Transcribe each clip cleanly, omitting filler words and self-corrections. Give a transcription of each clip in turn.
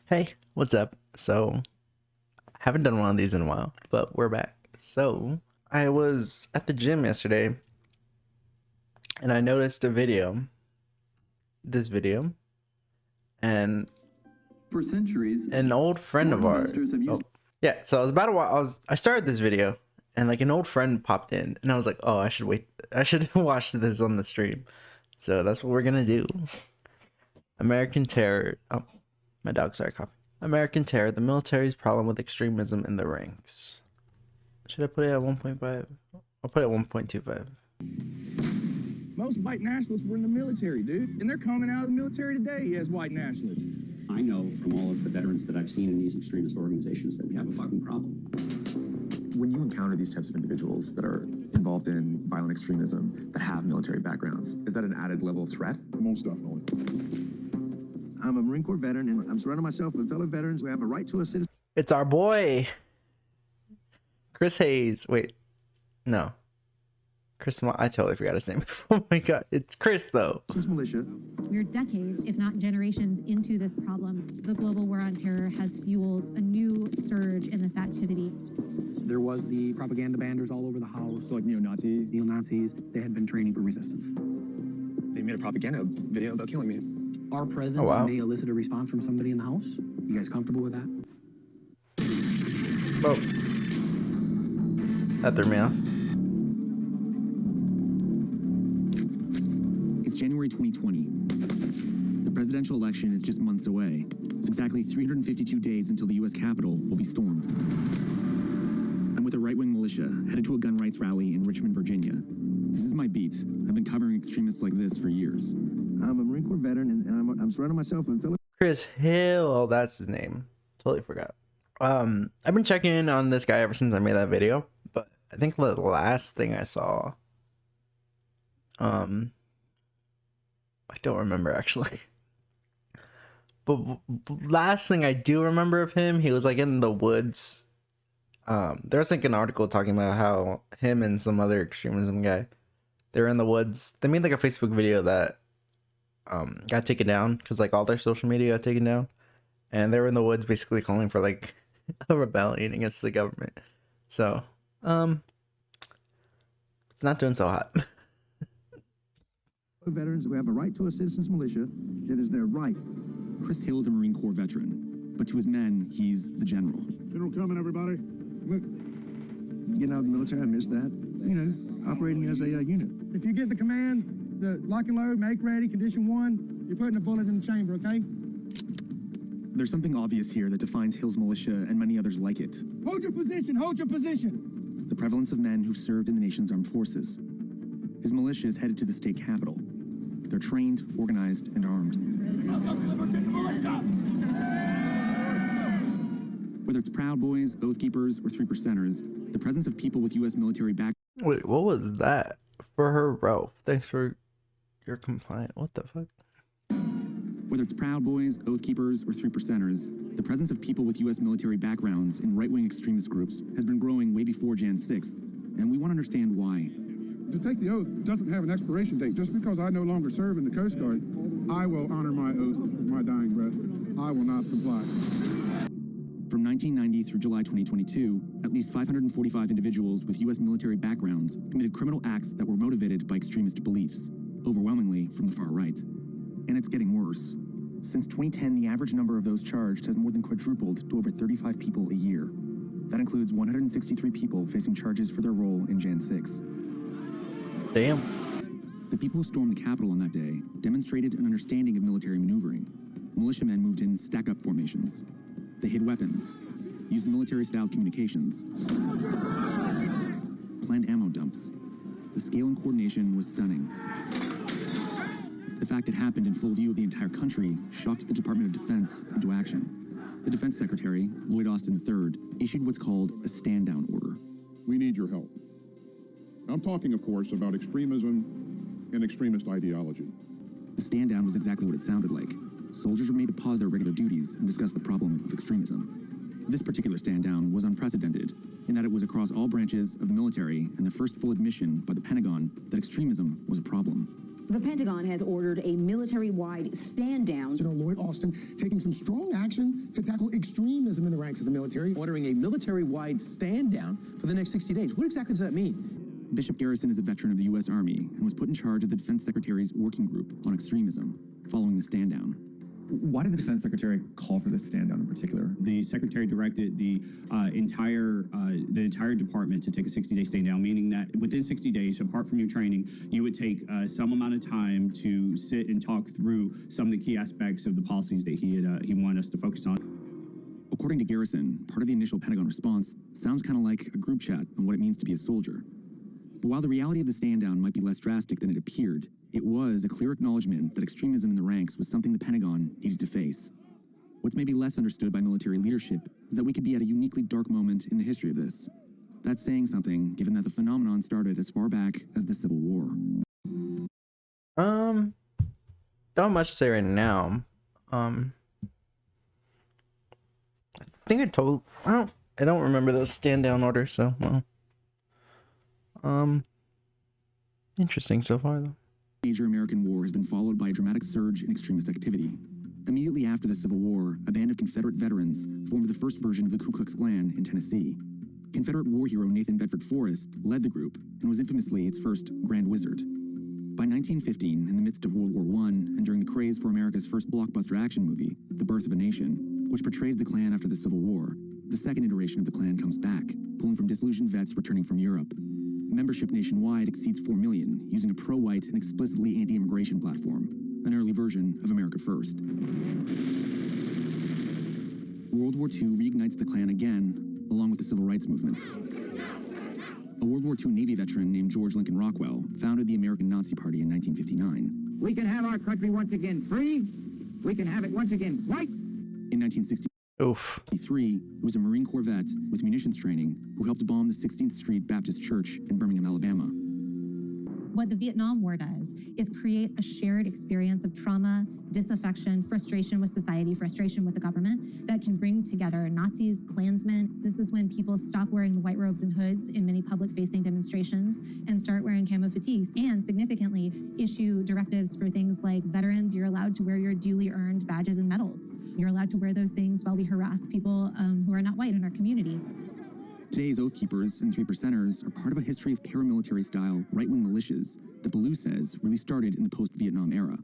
Hey, what's up? So, I haven't done one of these in a while, but we're back. So, I was at the gym yesterday and I noticed this video, and for centuries, an old friend of ours. Yeah, so I was about to I started this video and like an old friend popped in and I was like, oh, I should watch this on the stream. So, that's what we're gonna do. American Terror. Oh, my dog started coughing. American Terror, the military's problem with extremism in the ranks. Should I put it at 1.5? I'll put it at 1.25. Most white nationalists were in the military, dude. And they're coming out of the military today as white nationalists. I know from all of the veterans that I've seen in these extremist organizations that we have a fucking problem. When you encounter these types of individuals that are involved in violent extremism that have military backgrounds, is that an added level of threat? Most definitely. I'm a Marine Corps veteran, and I'm surrounding myself with fellow veterans who have a right to a citizen. It's our boy, Chris Hayes. Wait, no. Chris, I totally forgot his name. Oh my god, it's Chris though. Militia. We're decades, if not generations, into this problem. The global war on terror has fueled a new surge in this activity. There was the propaganda banners all over the house, like neo-Nazis. They had been training for resistance. They made a propaganda video about killing me. Our presence may elicit a response from somebody in the house. You guys comfortable with that? Oh, that threw me off. It's January 2020. The presidential election is just months away. It's exactly 352 days until the U.S. Capitol will be stormed. I'm with a right-wing militia headed to a gun rights rally in Richmond, Virginia. This is my beat. I've been covering extremists like this for years. I'm a Marine Corps veteran, and I'm surrounding myself with fellow. Chris Hill. Oh, that's his name. Totally forgot. I've been checking in on this guy ever since I made that video, but I think the last thing I saw, I don't remember actually. But last thing I do remember of him, he was like in the woods. There was like an article talking about how him and some other extremism guy, they're in the woods. They made like a Facebook video that got taken down because like all their social media got taken down, and they were in the woods basically calling for like a rebellion against the government. So it's not doing so hot. Veterans who have a right to a citizens militia. It is their right. Chris Hill is a Marine Corps veteran, but to his men, he's the general. General coming, everybody. Look, getting out of the military, I missed that. You know, operating as a unit. If you get the command to lock and load, make ready, condition 1, you're putting a bullet in the chamber, okay? There's something obvious here that defines Hill's militia and many others like it. Hold your position, hold your position. The prevalence of men who've served in the nation's armed forces. His militia is headed to the state capitol. They're trained, organized, and armed. Whether it's Proud Boys, Oath Keepers, or 3%ers, the presence of people with U.S. military background. Wait, what was that? For her, Ralph. Thanks for your compliant. What the fuck? Whether it's Proud Boys, Oath Keepers, or 3%ers, the presence of people with U.S. military backgrounds in right-wing extremist groups has been growing way before Jan 6th, and we want to understand why. To take the oath doesn't have an expiration date. Just because I no longer serve in the Coast Guard, I will honor my oath with my dying breath. I will not comply. From 1990 through July 2022, at least 545 individuals with U.S. military backgrounds committed criminal acts that were motivated by extremist beliefs, overwhelmingly from the far right. And it's getting worse. Since 2010, the average number of those charged has more than quadrupled to over 35 people a year. That includes 163 people facing charges for their role in Jan 6. Damn. The people who stormed the Capitol on that day demonstrated an understanding of military maneuvering. Militiamen moved in stack-up formations. They hid weapons, used military-style communications, planned ammo dumps. The scale and coordination was stunning. The fact it happened in full view of the entire country shocked the Department of Defense into action. The Defense Secretary, Lloyd Austin III, issued what's called a stand-down order. We need your help. I'm talking, of course, about extremism and extremist ideology. The stand-down was exactly what it sounded like. Soldiers were made to pause their regular duties and discuss the problem of extremism. This particular stand-down was unprecedented in that it was across all branches of the military and the first full admission by the Pentagon that extremism was a problem. The Pentagon has ordered a military-wide stand-down. General Lloyd Austin taking some strong action to tackle extremism in the ranks of the military. Ordering a military-wide stand-down for the next 60 days. What exactly does that mean? Bishop Garrison is a veteran of the U.S. Army and was put in charge of the Defense Secretary's working group on extremism following the stand-down. Why did the defense secretary call for this stand down in particular? The secretary directed the entire department to take a 60-day stand down, meaning that within 60 days, apart from your training, you would take some amount of time to sit and talk through some of the key aspects of the policies that he wanted us to focus on. According to Garrison, part of the initial Pentagon response sounds kind of like a group chat on what it means to be a soldier. But while the reality of the stand-down might be less drastic than it appeared, it was a clear acknowledgement that extremism in the ranks was something the Pentagon needed to face. What's maybe less understood by military leadership is that we could be at a uniquely dark moment in the history of this. That's saying something, given that the phenomenon started as far back as the Civil War. Not much to say right now. I think I don't remember those stand down orders, so well. Interesting so far though. Major American war has been followed by a dramatic surge in extremist activity. Immediately after the Civil War, a band of Confederate veterans formed the first version of the Ku Klux Klan in Tennessee. Confederate war hero Nathan Bedford Forrest led the group and was infamously its first Grand Wizard. By 1915, in the midst of World War I, and during the craze for America's first blockbuster action movie, The Birth of a Nation, which portrays the Klan after the Civil War, the second iteration of the Klan comes back, pulling from disillusioned vets returning from Europe. Membership nationwide exceeds 4 million, using a pro-white and explicitly anti-immigration platform, an early version of America First. World War II reignites the Klan again, along with the Civil Rights Movement. A World War II Navy veteran named George Lincoln Rockwell founded the American Nazi Party in 1959. We can have our country once again free. We can have it once again white. In 1963, it was a Marine Corps vet with munitions training who helped bomb the 16th Street Baptist Church in Birmingham, Alabama. What the Vietnam War does is create a shared experience of trauma, disaffection, frustration with society, frustration with the government that can bring together Nazis, Klansmen. This is when people stop wearing the white robes and hoods in many public-facing demonstrations and start wearing camo fatigues, and significantly issue directives for things like veterans, you're allowed to wear your duly earned badges and medals. You're allowed to wear those things while we harass people who are not white in our community. Today's Oath Keepers and Three Percenters are part of a history of paramilitary-style right-wing militias that Ballou says really started in the post-Vietnam era.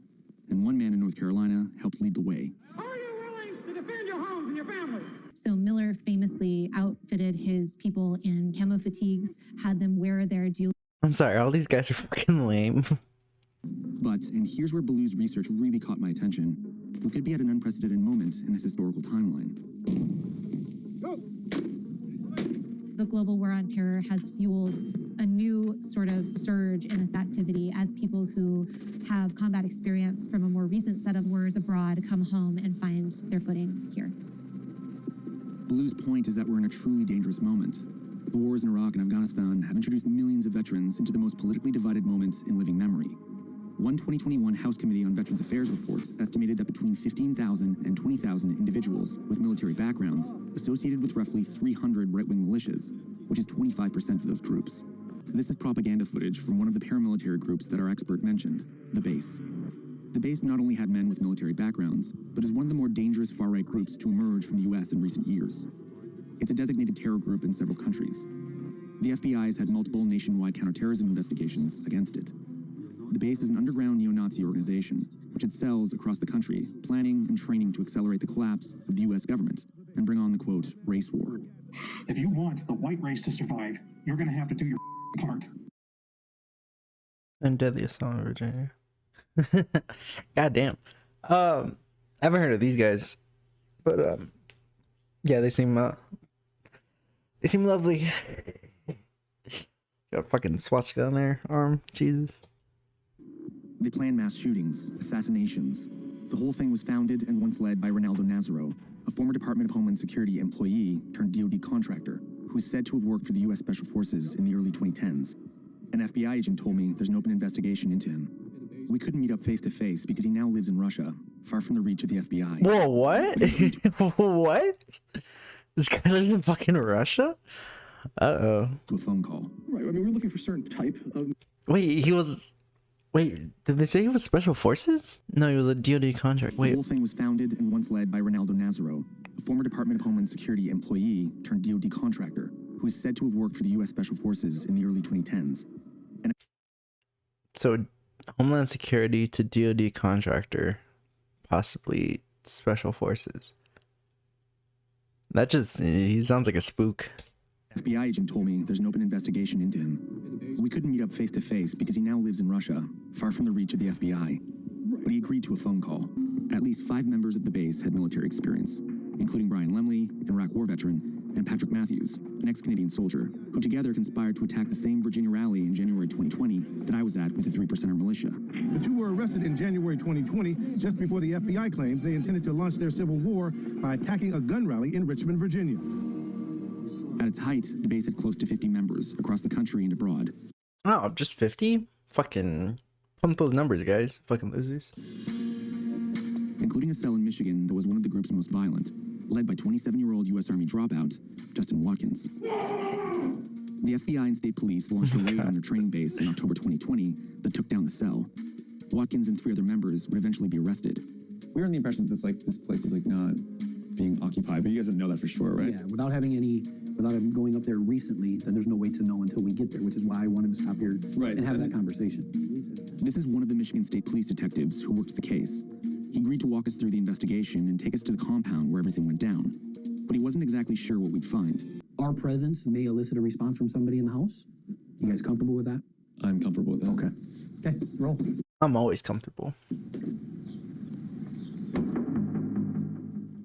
And one man in North Carolina helped lead the way. Are you willing to defend your homes and your families? So Miller famously outfitted his people in camo fatigues, had them wear their duly... I'm sorry, all these guys are fucking lame. But, and here's where Ballou's research really caught my attention, we could be at an unprecedented moment in this historical timeline. The global war on terror has fueled a new sort of surge in this activity as people who have combat experience from a more recent set of wars abroad come home and find their footing here. Ballou's point is that we're in a truly dangerous moment. The wars in Iraq and Afghanistan have introduced millions of veterans into the most politically divided moment in living memory. One 2021 House Committee on Veterans Affairs report estimated that between 15,000 and 20,000 individuals with military backgrounds associated with roughly 300 right-wing militias, which is 25% of those groups. This is propaganda footage from one of the paramilitary groups that our expert mentioned, the Base. The Base not only had men with military backgrounds, but is one of the more dangerous far-right groups to emerge from the US in recent years. It's a designated terror group in several countries. The FBI has had multiple nationwide counterterrorism investigations against it. The Base is an underground neo-Nazi organization, which excels across the country, planning and training to accelerate the collapse of the U.S. government and bring on the, quote, race war. If you want the white race to survive, you're going to have to do your part. And deadliest song of Virginia. God damn. I haven't heard of these guys, but yeah, they seem lovely. Got a fucking swastika on their arm. Jesus. They plan mass shootings, assassinations. The whole thing was founded and once led by Ronaldo Nazaro, a former Department of Homeland Security employee turned DoD contractor, who is said to have worked for the U.S. Special Forces in the early 2010s. An FBI agent told me there's an open investigation into him. We couldn't meet up face to face because he now lives in Russia, far from the reach of the FBI. Whoa, what? What? This guy lives in fucking Russia? Uh-oh. To a phone call. Right, I mean, we're looking for a certain type of... Wait, he was Wait, did they say he was special forces? No, he was a DoD contract. The Wait, whole thing was founded and once led by Ronaldo Nazaro, a former Department of Homeland Security employee turned DoD contractor who is said to have worked for the U.S. Special Forces in the early 2010s. so Homeland Security to DoD contractor, possibly special forces. That just, he sounds like a spook. FBI agent told me there's an open investigation into him. We couldn't meet up face to face because he now lives in Russia, far from the reach of the FBI. But he agreed to a phone call. At least 5 members of the base had military experience, including Brian Lemley, an Iraq War veteran, and Patrick Matthews, an ex-Canadian soldier, who together conspired to attack the same Virginia rally in January 2020 that I was at with the 3%er militia. The two were arrested in January 2020, just before the FBI claims they intended to launch their civil war by attacking a gun rally in Richmond, Virginia. At its height, the base had close to 50 members across the country and abroad. Oh, just 50? Fucking pump those numbers, guys. Fucking losers. Including a cell in Michigan that was one of the group's most violent, led by 27-year-old U.S. Army dropout, Justin Watkins. The FBI and state police launched a raid on their training base in October 2020 that took down the cell. Watkins and 3 other members would eventually be arrested. We were under the impression that this place is not being occupied, but you guys didn't know that for sure, right? Yeah, without him going up there recently, then there's no way to know until we get there, which is why I wanted to stop here and have that conversation. This is one of the Michigan State Police detectives who works the case. He agreed to walk us through the investigation and take us to the compound where everything went down. But he wasn't exactly sure what we'd find. Our presence may elicit a response from somebody in the house. You guys comfortable with that? I'm comfortable with that. Okay. Okay, roll. I'm always comfortable.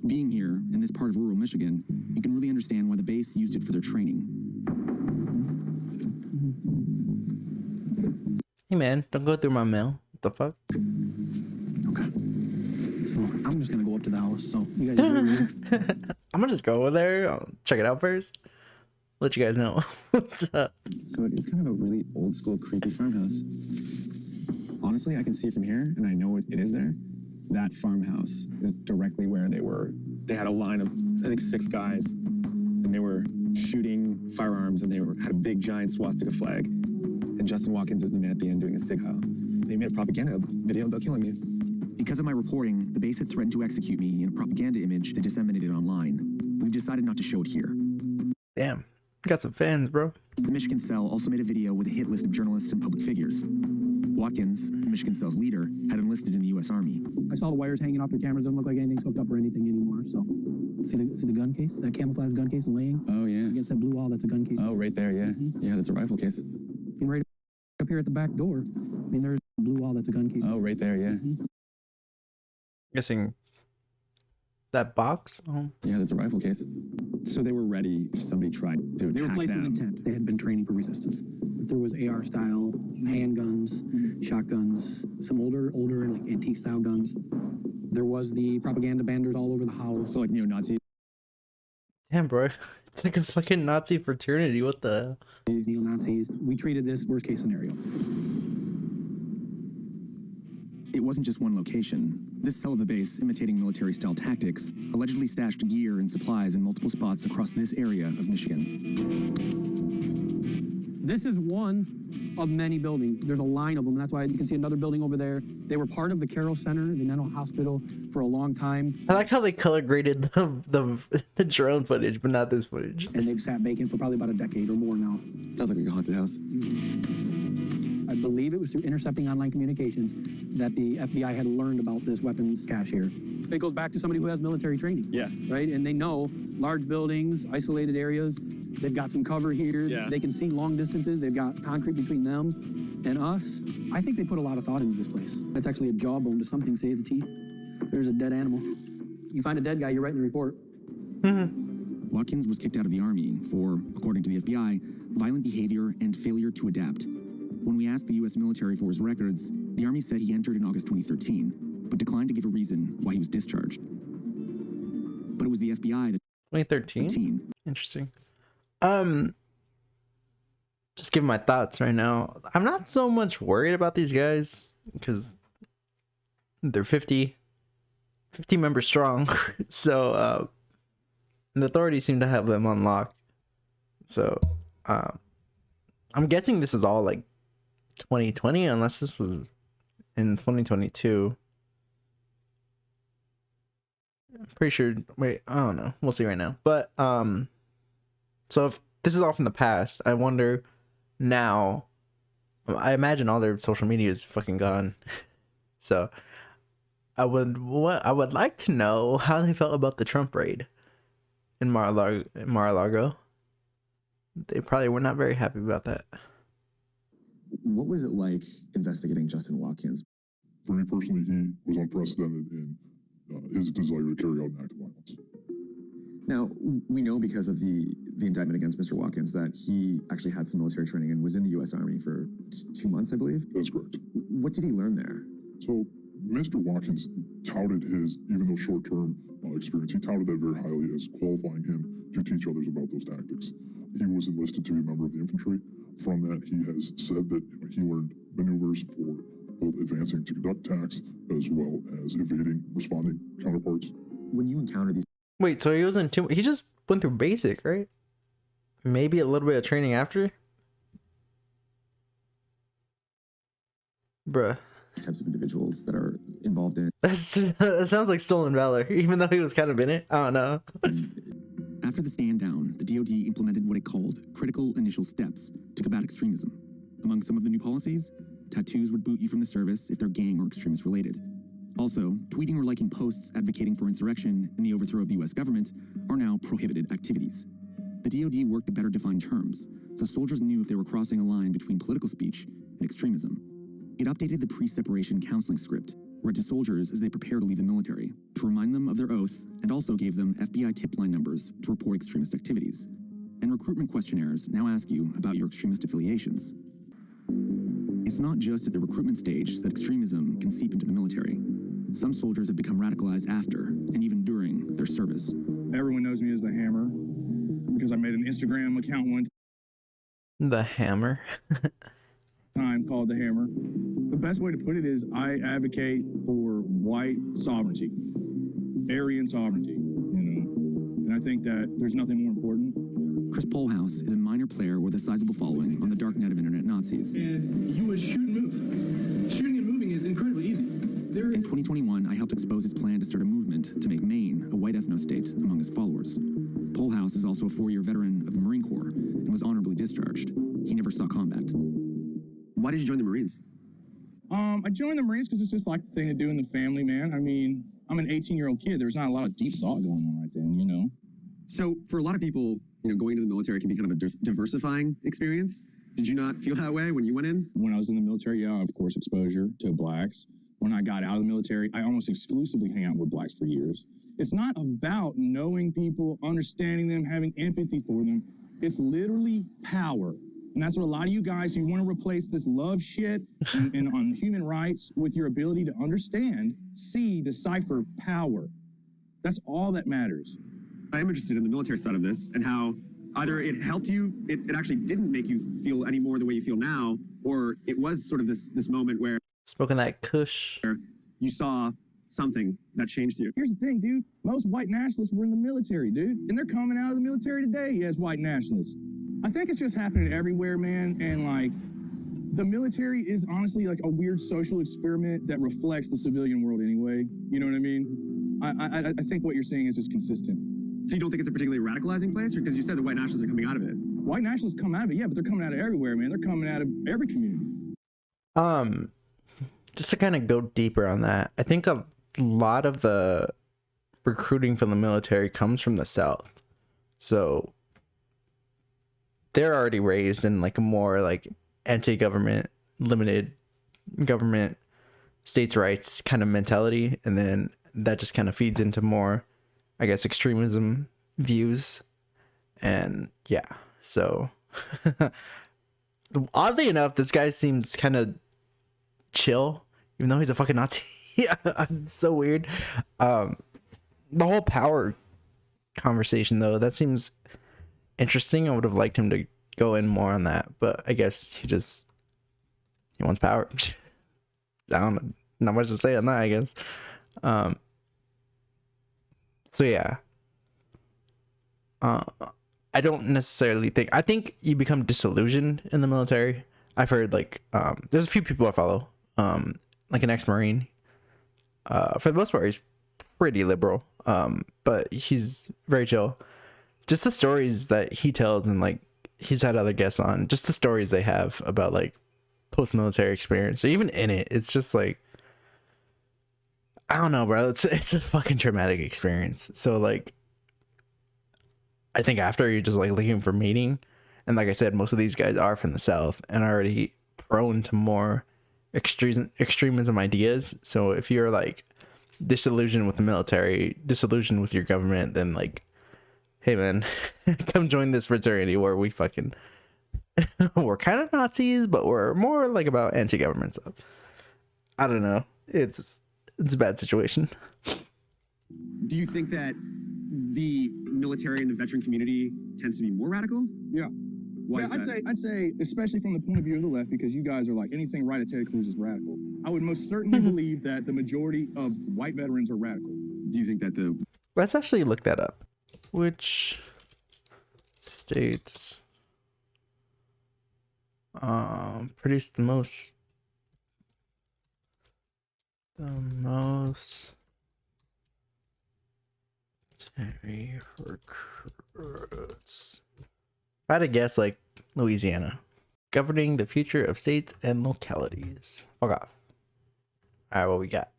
Being here, in this part of rural Michigan, you can really understand why the base used it for their training. Hey man, don't go through my mail. What the fuck? Okay. So I'm just gonna go up to the house. So you guys I'm gonna just go over there, I'll check it out first. Let you guys know what's up. So it is kind of a really old school, creepy farmhouse. Honestly, I can see from here, and I know it is there. That farmhouse is directly where they were. They had a line of, I think, 6 guys, and they were shooting firearms, and they had a big, giant swastika flag. And Justin Watkins is the man at the end doing a sig heil. They made a propaganda video about killing me. Because of my reporting, the base had threatened to execute me in a propaganda image they disseminated online. We've decided not to show it here. Damn, got some fans, bro. The Michigan cell also made a video with a hit list of journalists and public figures. Watkins, the Michigan cell's leader, had enlisted in the U.S. Army. I saw the wires hanging off their cameras. Doesn't look like anything's hooked up or anything anymore. So, see the gun case? That camouflage gun case laying? Oh, yeah. Against that blue wall, that's a gun case. Oh, right there, yeah. Yeah, that's a rifle case. And right up here at the back door. I mean, there's a blue wall, that's a gun case. Oh, right there, yeah. Guessing that box? Oh. Yeah, that's a rifle case. So they were ready if somebody tried to They were attack placed with them. intent. They had been training for resistance. There was AR-style handguns, shotguns, some older like antique-style guns. There was the propaganda banners all over the house. So like neo-Nazi. Damn, bro. It's like a fucking Nazi fraternity. What the? Neo-Nazis. We treated this worst-case scenario. It wasn't just one location. This cell of the base, imitating military-style tactics, allegedly stashed gear and supplies in multiple spots across this area of Michigan. This is one of many buildings. There's a line of them. That's why you can see another building over there. They were part of the Carroll Center, the mental hospital, for a long time. I like how they color graded the drone footage, but not this footage. And they've sat vacant for probably about a decade or more now. Sounds like a haunted house. I believe it was through intercepting online communications that the FBI had learned about this weapons cache here. It goes back to somebody who has military training. Yeah. Right? And they know large buildings, isolated areas. They've got some cover here. Yeah. They can see long distances. They've got concrete between them and us. I think they put a lot of thought into this place. That's actually a jawbone to something, save the teeth. There's a dead animal. You find a dead guy, you're writing the report. Watkins was kicked out of the Army for, according to the FBI, violent behavior and failure to adapt. When we asked the U.S. military for his records, the Army said he entered in August 2013, but declined to give a reason why he was discharged. But it was the FBI that... 2013? Interesting. Just give my thoughts right now. I'm not so much worried about these guys because they're 50 members strong. So the authorities seem to have them on lock. So I'm guessing this is all like 2020, unless this was in 2022. I'm pretty sure. Wait, I don't know. We'll see right now. But so if this is all from the past, I wonder now. I imagine all their social media is fucking gone. So I would like to know how they felt about the Trump raid in Mar-a-Lago. They probably were not very happy about that. What was it like investigating Justin Watkins? For me personally, he was unprecedented in his desire to carry out an act of violence. Now, we know because of the indictment against Mr. Watkins that he actually had some military training and was in the U.S. Army for 2 months, I believe. That's correct. What did he learn there? So Mr. Watkins touted his, even though short-term experience, he touted that very highly as qualifying him to teach others about those tactics. He was enlisted to be a member of the infantry. From that, he has said that he learned maneuvers for both advancing to conduct attacks as well as evading responding counterparts. When you encounter these... Wait, so he wasn't too... He just went through basic, right? Maybe a little bit of training after? Bruh. Types of individuals that are involved in... That sounds like stolen valor, even though he was kind of in it. I don't know. After the stand down, the DoD implemented what it called critical initial steps to combat extremism. Among some of the new policies, tattoos would boot you from the service if they're gang or extremist related. Also, tweeting or liking posts advocating for insurrection and the overthrow of the U.S. government are now prohibited activities. The DoD worked to better define terms, so soldiers knew if they were crossing a line between political speech and extremism. It updated the pre-separation counseling script, read to soldiers as they prepare to leave the military, to remind them of their oath, and also gave them FBI tip line numbers to report extremist activities. And recruitment questionnaires now ask you about your extremist affiliations. It's not just at the recruitment stage that extremism can seep into the military. Some soldiers have become radicalized after and even during their service. Everyone knows me as the Hammer because I made an Instagram account one The Hammer. time called the Hammer. The best way to put it is I advocate for white sovereignty, Aryan sovereignty, you know, and I think that there's nothing more important. Chris Polhouse is a minor player with a sizable following on the darknet of internet Nazis. And you would shoot and move. Shooting and moving is incredibly easy. In 2021, I helped expose his plan to start a movement to make Maine a white ethno-state among his followers. Polhouse is also a 4-year veteran of the Marine Corps and was honorably discharged. He never saw combat. Why did you join the Marines? I joined the Marines because it's just like the thing to do in the family, man. I mean, I'm an 18-year-old kid. There's not a lot of deep thought going on right then, you know. So for a lot of people, you know, going into the military can be kind of a diversifying experience. Did you not feel that way when you went in? When I was in the military, yeah, of course, exposure to blacks. When I got out of the military, I almost exclusively hang out with blacks for years. It's not about knowing people, understanding them, having empathy for them. It's literally power. And that's what a lot of you guys who want to replace this love shit and on human rights with your ability to understand, see, decipher power. That's all that matters. I am interested in the military side of this and how either it helped you, it actually didn't make you feel any more the way you feel now, or it was sort of this moment where Smoking that kush. you saw something that changed you. Here's the thing, dude. Most white nationalists were in the military, dude. And they're coming out of the military today as white nationalists. I think it's just happening everywhere, man. And like, the military is honestly like a weird social experiment that reflects the civilian world anyway. You know what I mean? I think what you're saying is just consistent. So you don't think it's a particularly radicalizing place? Because you said the white nationalists are coming out of it. White nationalists come out of it, yeah, but they're coming out of everywhere, man. They're coming out of every community. Just to kind of go deeper on that, I think a lot of the recruiting from the military comes from the South. So they're already raised in like a more like anti-government, limited government, states' rights kind of mentality. And then that just kind of feeds into more, I guess, extremism views. And yeah, so oddly enough, this guy seems kind of chill, even though he's a fucking Nazi. Yeah, it's so weird. The whole power conversation, though, that seems interesting. I would have liked him to go in more on that, but I guess he wants power. I don't know, not much to say on that, I guess. So yeah. I don't necessarily think, I think you become disillusioned in the military. I've heard like there's a few people I follow, like an ex-Marine. For the most part, he's pretty liberal, but he's very chill. Just the stories that he tells, and like he's had other guests on, just the stories they have about like post-military experience, or even in it, it's just like, I don't know, bro. It's a fucking traumatic experience. So like, I think after you're just like looking for meaning, and like I said, most of these guys are from the South and are already prone to more extremism ideas. So if you're like disillusioned with the military, disillusioned with your government, then like, hey man, come join this fraternity where we fucking we're kind of Nazis, but we're more like about anti-government stuff. I don't know. It's a bad situation. Do you think that the military and the veteran community tends to be more radical? Yeah. Why is I'd that? say, especially from the point of view of the left, because you guys are like, anything right at Ted Cruz is radical. I would most certainly believe that the majority of white veterans are radical. Do you think that the... Let's actually look that up. Which states produced the most military recruits? If I had to guess, like Louisiana, governing the future of states and localities. Fuck off. All right, what we got?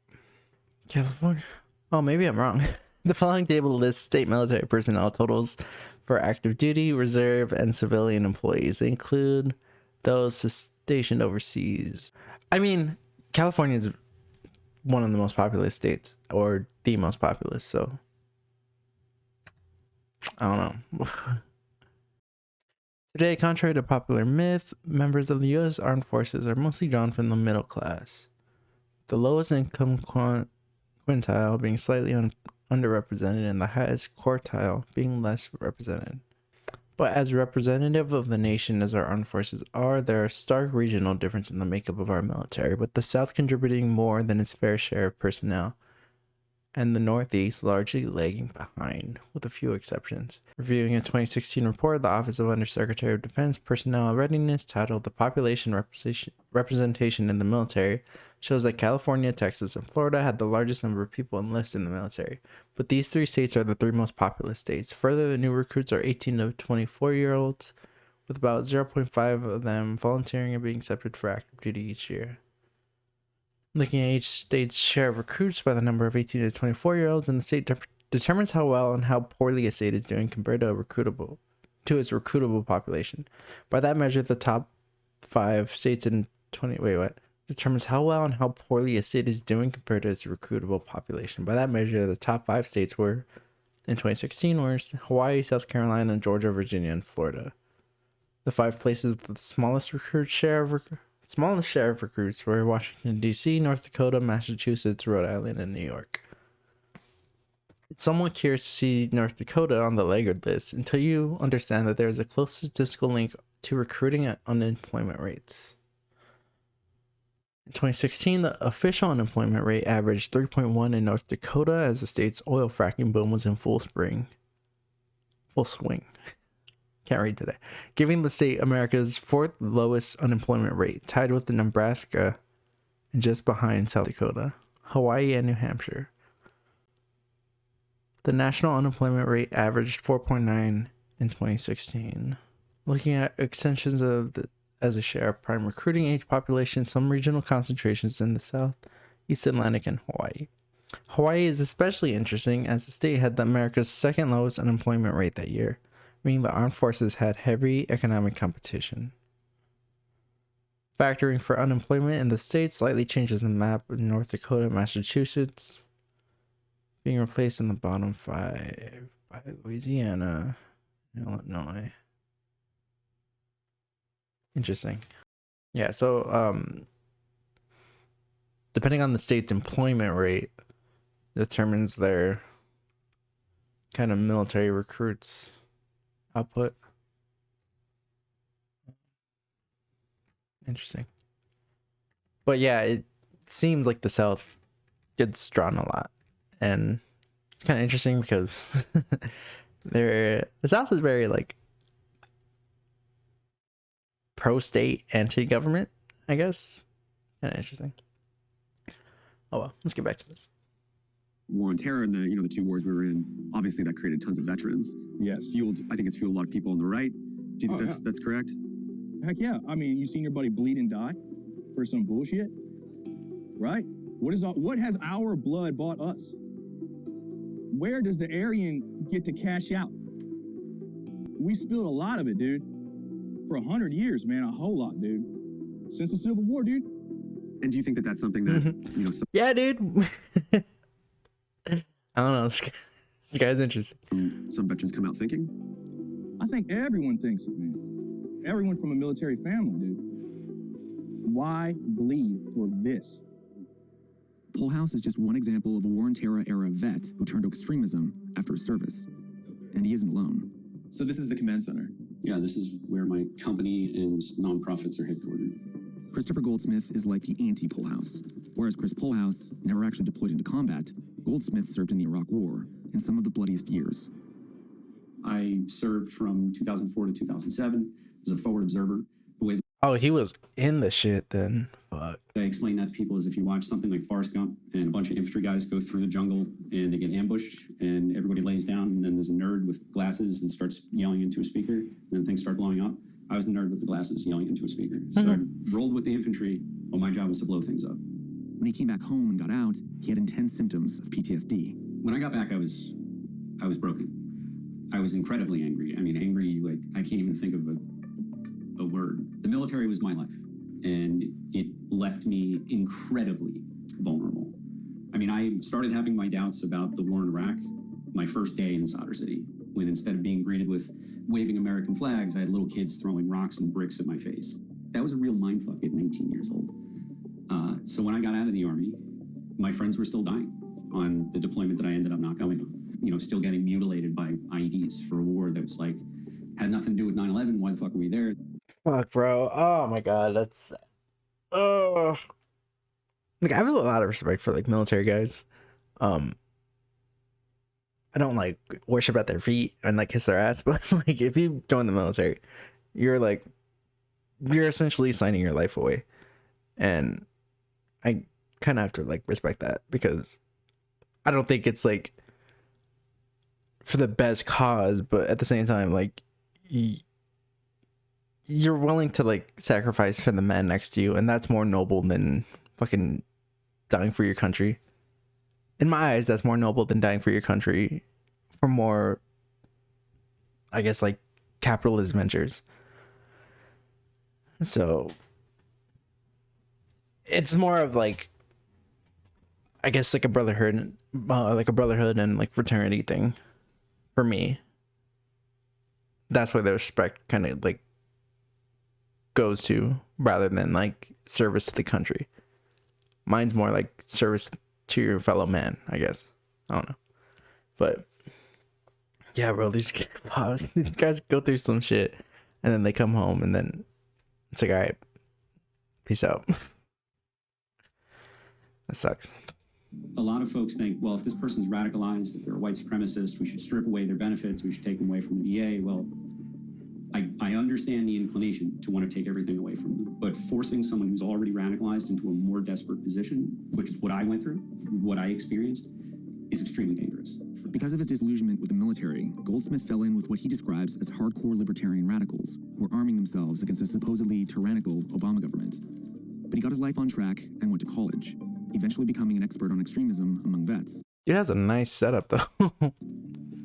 California. Oh, maybe I'm wrong. The following table lists state military personnel totals for active duty, reserve, and civilian employees. They include those stationed overseas. I mean, California is one of the most populous states, or the most populous, so I don't know. Today, contrary to popular myth, members of the U.S. Armed Forces are mostly drawn from the middle class, the lowest income quintile being slightly underrepresented and the highest quartile being less represented. But as representative of the nation as our armed forces are, there are stark regional differences in the makeup of our military, with the South contributing more than its fair share of personnel, and the Northeast largely lagging behind, with a few exceptions. Reviewing a 2016 report, the Office of Undersecretary of Defense Personnel Readiness, titled "The Population Representation in the Military," shows that California, Texas, and Florida had the largest number of people enlisted in the military. But these three states are the three most populous states. Further, the new recruits are 18 to 24-year-olds, with about 0.5 of them volunteering and being accepted for active duty each year. Looking at each state's share of recruits by the number of 18 to 24-year-olds in the state determines how well and how poorly a state is doing compared to its recruitable population. By that measure, the top 5 states in determines how well and how poorly a state is doing compared to its recruitable population. By that measure, the top 5 states were in 2016 were Hawaii, South Carolina, Georgia, Virginia, and Florida. The 5 places with the smallest share of recruits were Washington, D.C., North Dakota, Massachusetts, Rhode Island, and New York. It's somewhat curious to see North Dakota on the laggard list until you understand that there is a close statistical link to recruiting and unemployment rates. In 2016, the official unemployment rate averaged 3.1 in North Dakota as the state's oil fracking boom was in full swing. Can't read today. Giving the state America's 4th lowest unemployment rate, tied with the Nebraska and just behind South Dakota, Hawaii, and New Hampshire. The national unemployment rate averaged 4.9 in 2016. Looking at extensions as a share of prime recruiting age population, some regional concentrations in the South, East Atlantic, and Hawaii. Hawaii is especially interesting as the state had America's 2nd lowest unemployment rate that year, meaning the armed forces had heavy economic competition. Factoring for unemployment in the state slightly changes the map with North Dakota, Massachusetts being replaced in the bottom 5 by Louisiana and Illinois. Interesting. Yeah, so depending on the state's employment rate determines their kind of military recruits output. Interesting. But yeah, it seems like the South gets drawn a lot, and it's kind of interesting because the South is very like pro-state, anti-government, I guess. Kind of interesting. Oh well, let's get back to this. War on terror and the 2 wars we were in, obviously that created tons of veterans. Yes. I think it's fueled a lot of people on the right. Do you think that's correct? Heck yeah. I mean, you seen your buddy bleed and die for some bullshit, right? What has our blood bought us? Where does the Aryan get to cash out? We spilled a lot of it, dude. For 100 years, man, a whole lot, dude. Since the Civil War, dude. And do you think that that's something that, Yeah, dude. I don't know. This guy's interesting. Some veterans come out thinking? I think everyone thinks it, man. Everyone from a military family, dude. Why bleed for this? Polehouse is just one example of a war on terror era vet who turned to extremism after his service. And he isn't alone. So this is the command center? Yeah, this is where my company and nonprofits are headquartered. Christopher Goldsmith is like the anti-Polehouse. Whereas Chris Polehouse never actually deployed into combat, Goldsmith served in the Iraq War in some of the bloodiest years. I served from 2004 to 2007 as a forward observer. The way Oh, he was in the shit then. Fuck. I explain that to people is if you watch something like Forrest Gump and a bunch of infantry guys go through the jungle and they get ambushed and everybody lays down and then there's a nerd with glasses and starts yelling into a speaker and then things start blowing up. I was the nerd with the glasses yelling into a speaker. So I rolled with the infantry, but my job was to blow things up. When he came back home and got out, he had intense symptoms of PTSD. When I got back, I was broken. I was incredibly angry. I mean, angry, like I can't even think of a word. The military was my life, and it left me incredibly vulnerable. I mean, I started having my doubts about the war in Iraq my first day in Sadr City, when instead of being greeted with waving American flags, I had little kids throwing rocks and bricks at my face. That was a real mindfuck at 19 years old. So when I got out of the Army, my friends were still dying on the deployment that I ended up not going on. You know, still getting mutilated by IEDs for a war that was like, had nothing to do with 9/11. Why the fuck were we there? Fuck, bro. Oh my god, that's like I have a lot of respect for like military guys. I don't like worship at their feet and like kiss their ass, but like if you join the military, you're essentially signing your life away. And I kind of have to like respect that, because I don't think it's like for the best cause, but at the same time, like you're willing to like sacrifice for the man next to you, and that's more noble than fucking dying for your country. In my eyes, that's more noble than dying for your country for more, I guess, like capitalist ventures. So it's more of like, I guess, like a brotherhood and like fraternity thing for me. That's where the respect kind of like goes to, rather than like service to the country. Mine's more like service to your fellow man, I guess. I don't know, but yeah, bro, these guys go through some shit and then they come home and then it's like, all right, peace out. That sucks. A lot of folks think, well, if this person's radicalized, if they're a white supremacist, we should strip away their benefits, we should take them away from the VA. Well, I understand the inclination to want to take everything away from them, but forcing someone who's already radicalized into a more desperate position, which is what I went through, what I experienced, is extremely dangerous. Because of his disillusionment with the military, Goldsmith fell in with what he describes as hardcore libertarian radicals, who were arming themselves against a supposedly tyrannical Obama government. But he got his life on track and went to college, eventually becoming an expert on extremism among vets. It has a nice setup, though.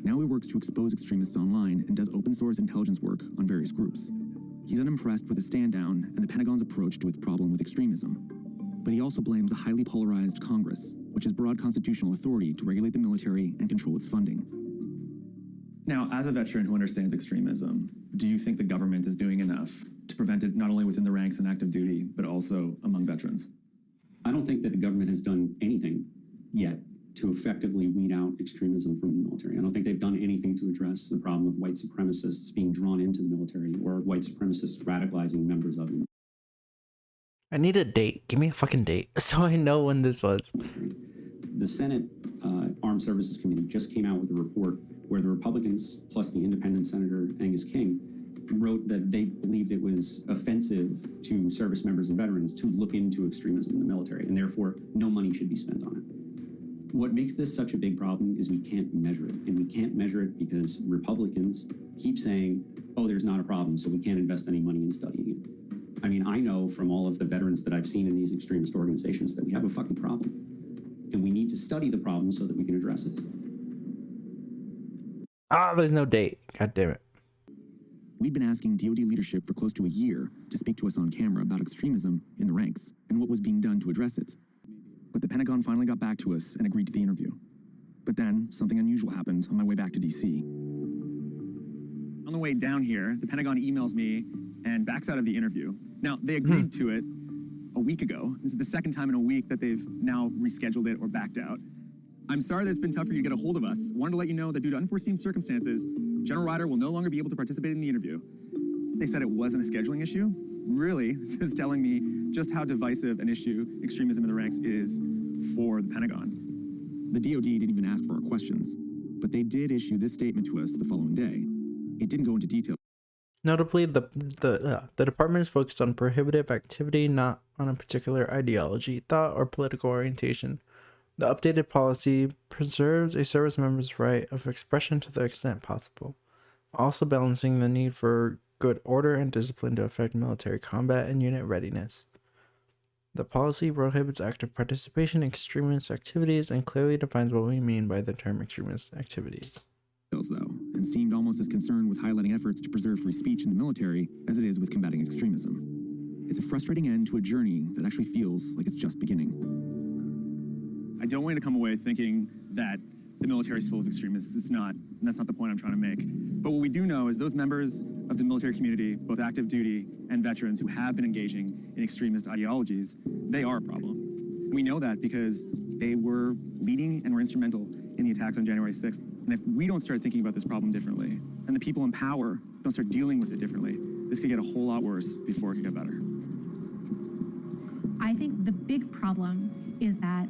Now he works to expose extremists online and does open source intelligence work on various groups. He's unimpressed with the stand down and the Pentagon's approach to its problem with extremism. But he also blames a highly polarized Congress, which has broad constitutional authority to regulate the military and control its funding. Now, as a veteran who understands extremism, do you think the government is doing enough to prevent it not only within the ranks and active duty, but also among veterans? I don't think that the government has done anything yet to effectively weed out extremism from the military. I don't think they've done anything to address the problem of white supremacists being drawn into the military or white supremacists radicalizing members of it. I need a date. Give me a fucking date so I know when this was. The Senate Armed Services Committee just came out with a report where the Republicans, plus the independent Senator Angus King, wrote that they believed it was offensive to service members and veterans to look into extremism in the military, and therefore no money should be spent on it. What makes this such a big problem is we can't measure it, and we can't measure it because Republicans keep saying, oh, there's not a problem, so we can't invest any money in studying it. I mean, I know from all of the veterans that I've seen in these extremist organizations that we have a fucking problem, and we need to study the problem so that we can address it. There's no date. God damn it. We'd been asking DoD leadership for close to a year to speak to us on camera about extremism in the ranks and what was being done to address it. But the Pentagon finally got back to us and agreed to the interview. But then something unusual happened on my way back to DC. On the way down here, the Pentagon emails me and backs out of the interview. Now, they agreed to it a week ago. This is the second time in a week that they've now rescheduled it or backed out. I'm sorry that it's been tough for you to get a hold of us. Wanted to let you know that due to unforeseen circumstances, General Ryder will no longer be able to participate in the interview. They said it wasn't a scheduling issue. Really, this is telling me just how divisive an issue extremism in the ranks is for the Pentagon. The DoD didn't even ask for our questions, but they did issue this statement to us the following day. It didn't go into detail. Notably, the department is focused on prohibitive activity, not on a particular ideology, thought, or political orientation. The updated policy preserves a service member's right of expression to the extent possible, also balancing the need for good order and discipline to affect military combat and unit readiness. The policy prohibits active participation in extremist activities and clearly defines what we mean by the term extremist activities. Though, and seemed almost as concerned with highlighting efforts to preserve free speech in the military as it is with combating extremism. It's a frustrating end to a journey that actually feels like it's just beginning. I don't want you to come away thinking that the military is full of extremists. It's not, and that's not the point I'm trying to make. But what we do know is those members of the military community, both active duty and veterans who have been engaging in extremist ideologies, they are a problem. We know that because they were leading and were instrumental in the attacks on January 6th. And if we don't start thinking about this problem differently, and the people in power don't start dealing with it differently, this could get a whole lot worse before it could get better. I think the big problem is that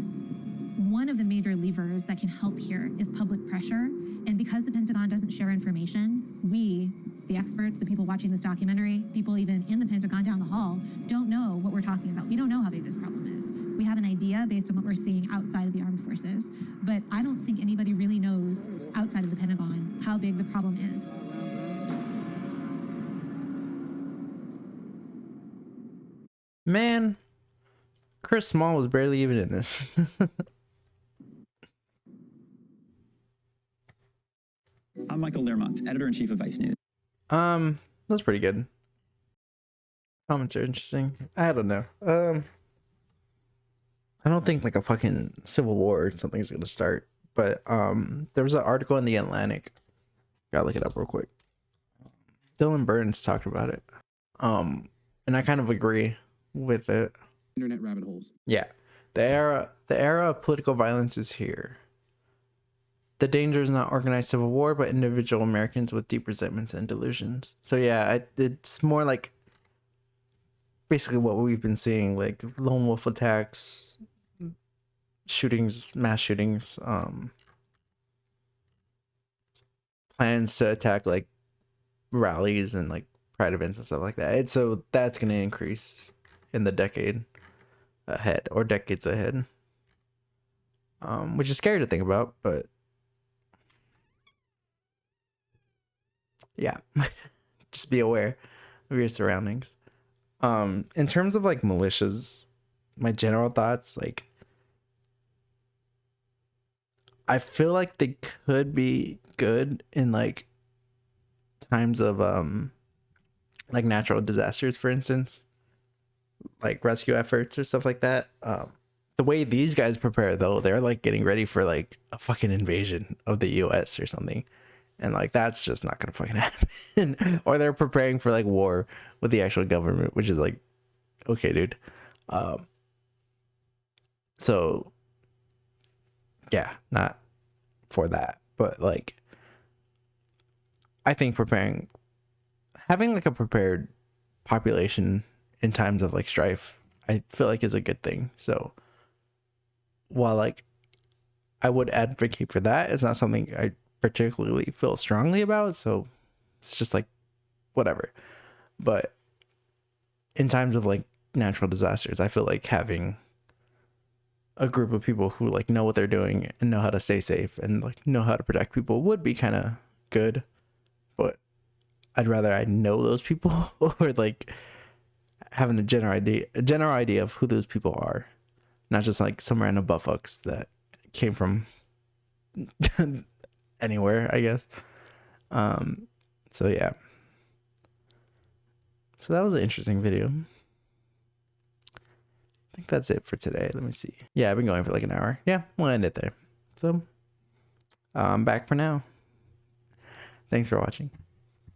one of the major levers that can help here is public pressure. And because the Pentagon doesn't share information, we, the experts, the people watching this documentary, people even in the Pentagon down the hall, don't know what we're talking about. We don't know how big this problem is. We have an idea based on what we're seeing outside of the armed forces, but I don't think anybody really knows outside of the Pentagon how big the problem is. Man, Chris Small was barely even in this. I'm Michael Learmonth, editor-in-chief of Vice News. That's pretty good. Comments are interesting. I don't know. I don't think like a fucking civil war or something is gonna start. But there was an article in the Atlantic. Gotta look it up real quick. Dylan Burns talked about it. And I kind of agree with it. Internet rabbit holes. Yeah. The era of political violence is here. The danger is not organized civil war, but individual Americans with deep resentments and delusions. So yeah, it's more like basically what we've been seeing, like lone wolf attacks, shootings, mass shootings, plans to attack like rallies and like pride events and stuff like that. So that's going to increase in the decade ahead or decades ahead, which is scary to think about, but yeah, just be aware of your surroundings. In terms of like militias, my general thoughts, like I feel like they could be good in like times of like natural disasters, for instance, like rescue efforts or stuff like that. The way these guys prepare though, they're like getting ready for like a fucking invasion of the US or something. And like that's just not gonna fucking happen. Or they're preparing for like war with the actual government, which is like, okay, dude. So yeah, not for that, but like I think having like a prepared population in times of like strife, I feel like is a good thing. So while like I would advocate for that, it's not something I particularly feel strongly about. So it's just like whatever. But in times of like natural disasters, I feel like having a group of people who like know what they're doing and know how to stay safe and like know how to protect people would be kind of good. But I'd rather I know those people or like having a general idea of who those people are, not just like some random buttfucks that came from anywhere, I guess. So yeah. So that was an interesting video. I think that's it for today. Let me see. Yeah, I've been going for like an hour. Yeah, we'll end it there. So I'm back for now. Thanks for watching.